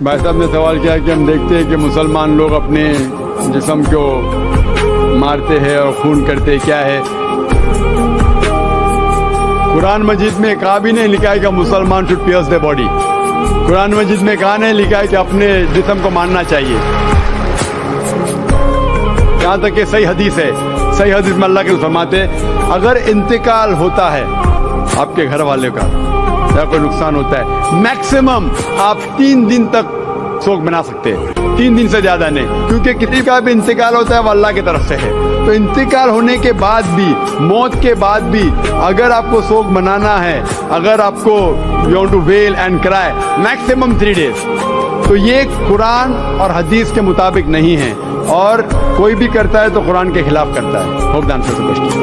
بھائی صاحب نے سوال کیا کہ ہم دیکھتے ہیں کہ مسلمان لوگ اپنے جسم کو مارتے ہیں اور خون کرتے ہیں، کیا ہے؟ قرآن مجید میں کہا بھی نہیں لکھا ہے کہ مسلمان should pierce their body. قرآن مجید میں کہا نہیں لکھا ہے کہ اپنے جسم کو مارنا چاہیے. یہاں تک کہ صحیح حدیث ہے، صحیح حدیث میں اللہ کے رسول فرماتے ہیں اگر انتقال ہوتا ہے آپ کے گھر والے کا یا کوئی نقصان ہوتا ہے، میکسیمم آپ 3 دن تک سوگ بنا سکتے ہیں، 3 دن سے زیادہ نہیں، کیونکہ کسی کا بھی انتقال ہوتا ہے وہ اللہ کی طرف سے ہے. تو انتقال ہونے کے بعد بھی، موت کے بعد بھی اگر آپ کو سوگ منانا ہے، اگر آپ کو you want to wail and cry, maximum 3 days. تو یہ قرآن اور حدیث کے مطابق نہیں ہے، اور کوئی بھی کرتا ہے تو قرآن کے خلاف کرتا ہے. ہوپ دان سے